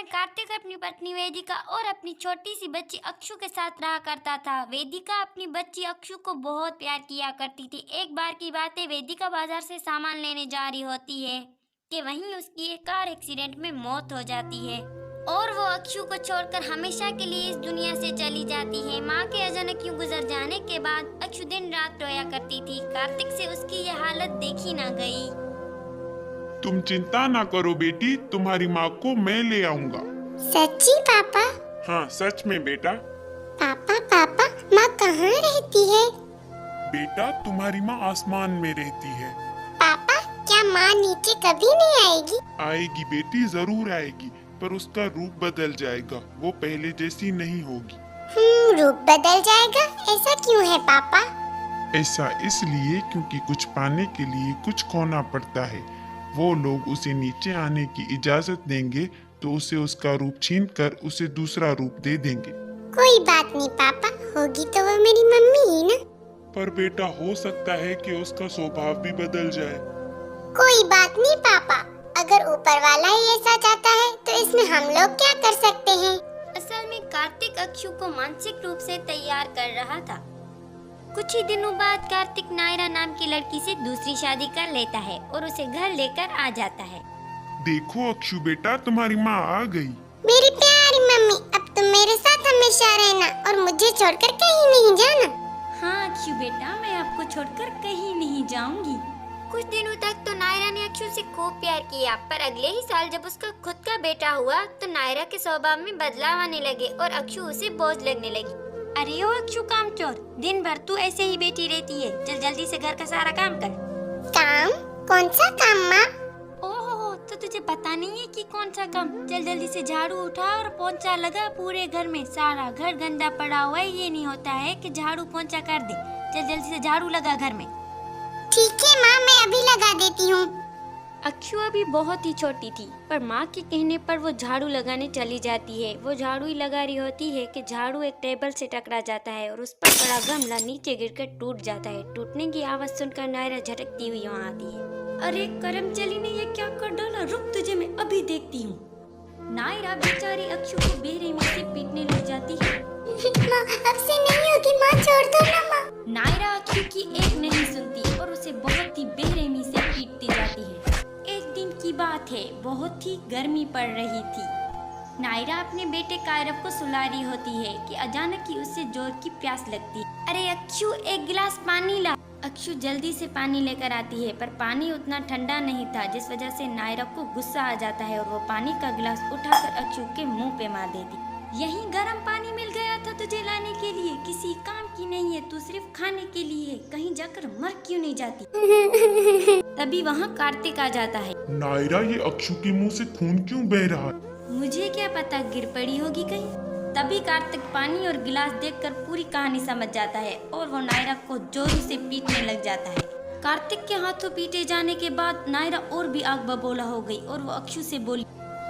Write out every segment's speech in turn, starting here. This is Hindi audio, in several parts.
में कार्तिक अपनी पत्नी वेदिका और अपनी छोटी सी बच्ची अक्षु के साथ रहा करता था। वेदिका अपनी बच्ची अक्षु को बहुत प्यार किया करती थी। एक बार की बात है, वेदिका बाजार से सामान लेने जा रही होती है कि वहीं उसकी एक कार एक्सीडेंट में मौत हो जाती है और वो अक्षु को छोड़कर हमेशा के लिए इस दुनिया से चली जाती है। माँ के अचानक यूं गुजर जाने के बाद अक्षु दिन रात रोया करती थी। कार्तिक से उसकी यह हालत देखी ना गई। तुम चिंता ना करो बेटी, तुम्हारी माँ को मैं ले आऊंगा। सच्ची पापा? हाँ सच में बेटा। पापा माँ कहाँ रहती है? बेटा तुम्हारी माँ आसमान में रहती है। पापा क्या माँ नीचे कभी नहीं आएगी? आएगी बेटी, जरूर आएगी, पर उसका रूप बदल जाएगा, वो पहले जैसी नहीं होगी। रूप बदल जाएगा? ऐसा क्यों है पापा? ऐसा इसलिए क्योंकि कुछ पाने के लिए कुछ खोना पड़ता है। वो लोग उसे नीचे आने की इजाजत देंगे तो उसे उसका रूप छीनकर उसे दूसरा रूप दे देंगे। कोई बात नहीं पापा, होगी तो वो मेरी मम्मी ही ना। पर बेटा हो सकता है कि उसका स्वभाव भी बदल जाए। कोई बात नहीं पापा, अगर ऊपर वाला ही ऐसा चाहता है तो इसमें हम लोग क्या कर सकते हैं। असल में कार्तिक अक्षु को मानसिक रूप से तैयार कर रहा था। कुछ ही दिनों बाद कार्तिक नायरा नाम की लड़की से दूसरी शादी कर लेता है और उसे घर लेकर आ जाता है। देखो अक्षु बेटा, तुम्हारी माँ आ गई। मेरी प्यारी मम्मी, अब तुम मेरे साथ हमेशा रहना और मुझे छोड़कर कहीं नहीं जाना। हाँ अक्षु बेटा, मैं आपको छोड़कर कहीं नहीं जाऊंगी। कुछ दिनों तक तो नायरा ने अक्षु से खूब प्यार किया, पर अगले ही साल जब उसका खुद का बेटा हुआ तो नायरा के स्वभाव में बदलाव आने लगे और अक्षु उसे बोझ लगने लगी। अरे ओ अक्षु कामचोर, दिन भर तू ऐसे ही बैठी रहती है, चल जल्दी से घर का सारा काम कर। काम? कौन सा काम माँ? ओहो, तो तुझे पता नहीं है कि कौन सा काम? चल जल्दी से झाड़ू उठा और पोंछा लगा पूरे घर में। सारा घर गंदा पड़ा हुआ है, ये नहीं होता है कि झाड़ू पोंछा कर दे। चल जल्दी से झाड़ू लगा घर में। ठीक है माँ, मैं अभी लगा देती हूँ। अक्षु अभी बहुत ही छोटी थी, पर माँ के कहने पर वो झाड़ू लगाने चली जाती है। वो झाड़ू ही लगा रही होती है कि झाड़ू एक टेबल से टकरा जाता है और उस पर पड़ा गमला नीचे गिरकर टूट जाता है। टूटने की आवाज सुनकर नायरा झटकती हुई वहाँ आती है। अरे करमचली ने ये क्या कर डाला, रुक तुझे मैं अभी देखती हूँ। नायरा बेचारी अक्षु को बेरहमी से पीटने लग जाती है। माँ अब से नहीं होगी माँ, छोड़ दो ना माँ। नायरा अक्षु की एक नहीं सुनती और उसे बहुत ही बेरहमी से पीटती जाती है। एक दिन की बात है, बहुत ही गर्मी पड़ रही थी। नायरा अपने बेटे कायरव को सुला रही होती है कि अचानक ही उसे जोर की प्यास लगती है। अरे अक्षु एक गिलास पानी ला। अक्षु जल्दी से पानी लेकर आती है, पर पानी उतना ठंडा नहीं था, जिस वजह से नायरा को गुस्सा आ जाता है और वो पानी का गिलास उठाकर अक्षु के मुंह पे मार देती। यही गर्म पानी मिल गया था तुझे लाने के लिए, किसी काम की नहीं है, तू सिर्फ खाने के लिए है, कहीं जाकर मर क्यों नहीं जाती। तभी वहाँ कार्तिक आ जाता है। नायरा, ये अक्षु के मुंह से खून क्यों बह रहा है? मुझे क्या पता, गिर पड़ी होगी कहीं। तभी कार्तिक पानी और गिलास देखकर पूरी कहानी समझ जाता है और वो नायरा को जोरों से पीटने लग जाता है। कार्तिक के हाथों पीटे जाने के बाद नायरा और भी आग बबूला हो गई और वो अक्षु से बोली,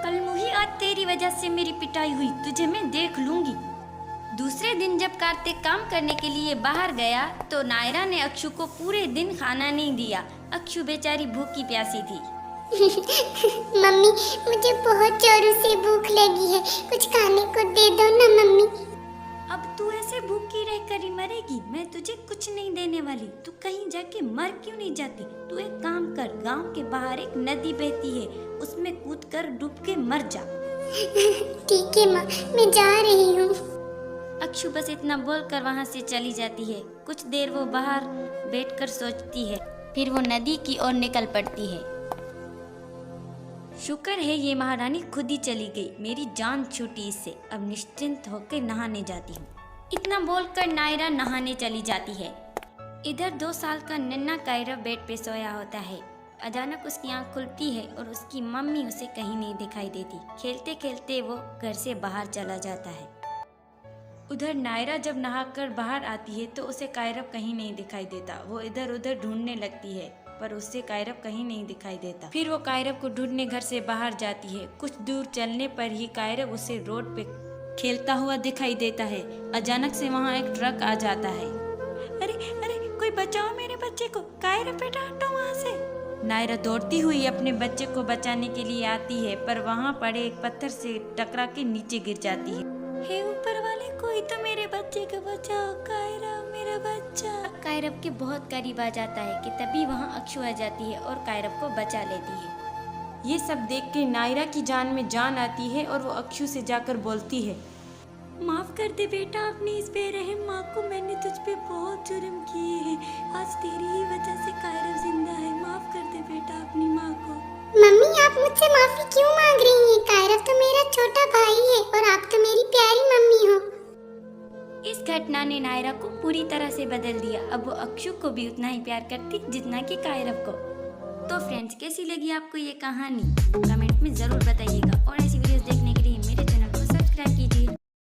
कल मुही आज तेरी वजह से मेरी पिटाई हुई, तुझे मैं देख लूंगी। दूसरे दिन जब कार्तिक काम करने के लिए बाहर गया तो नायरा ने अक्षु को पूरे दिन खाना नहीं दिया। अक्षु बेचारी भूखी प्यासी थी। मम्मी मुझे बहुत जोरों से भूख लगी है, कुछ खाने को दे दो ना मम्मी। अब तू ऐसे भूखी रहकर ही मरेगी, मैं तुझे कुछ नहीं देने वाली। तू कहीं जाके मर क्यों नहीं जाती? तू एक काम कर, गांव के बाहर एक नदी बहती है, उसमें कूदकर डूब के मर जा। ठीक है माँ, मैं जा रही हूँ। अक्षु बस इतना बोलकर वहाँ से चली जाती है। कुछ देर वो बाहर बैठकर सोचती है, फिर वो नदी की ओर निकल पड़ती है। शुक्र है ये महारानी खुद ही चली गई, मेरी जान छूटी इससे। अब निश्चिंत होकर नहाने जाती हूँ। इतना बोलकर नायरा नहाने चली जाती है। इधर 2 साल का नन्हा कायरव बेड पे सोया होता है। अचानक उसकी आंख खुलती है और उसकी मम्मी उसे कहीं नहीं दिखाई देती। खेलते खेलते वो घर से बाहर चला जाता है। उधर नायरा जब नहाकर बाहर आती है तो उसे कायरव कहीं नहीं दिखाई देता। वो इधर उधर ढूंढने लगती है, पर उससे कायरव कहीं नहीं दिखाई देता। फिर वो कायरव को ढूंढने घर से बाहर जाती है। कुछ दूर चलने पर ही कायरव उसे रोड पे खेलता हुआ दिखाई देता है। अचानक से वहाँ एक ट्रक आ जाता है। अरे अरे, कोई बचाओ मेरे बच्चे को, कायरव बेटा हटो वहाँ से। नायरा दौड़ती हुई अपने बच्चे को बचाने के लिए आती है, पर वहाँ पड़े एक पत्थर से टकरा के नीचे गिर जाती है। हे ऊपर वाले, कोई तो मेरे बच्चे को बचाओ, कायरव मेरा बच्चा। कायरव के बहुत करीब आ जाता है कि तभी वहाँ अक्षु आ जाती है और कायरव को बचा लेती है। ये सब देख के नायरा की जान में जान आती है और वो अक्षु से जाकर बोलती है, माफ कर दे बेटा, अपनी इस बेरहम माँ को, मैंने तुझ पे बहुत जुर्म किए हैं। आज तेरी ही वजह से कायरव जिंदा है। माफ कर दे बेटा अपनी माँ को। मम्मी आप मुझसे माफी क्यों मांग रही हैं? कायरव तो मेरा छोटा भाई है और आप तो मेरी प्यारी मम्मी हो। इस घटना ने नायरा को पूरी तरह से बदल दिया। अब वो अक्षु को भी उतना ही प्यार करती जितना कि कायरव को। तो फ्रेंड्स, कैसी लगी आपको ये कहानी? कमेंट में जरूर बताइएगा और ऐसी वीडियोस देखने के लिए मेरे चैनल को सब्सक्राइब कीजिए।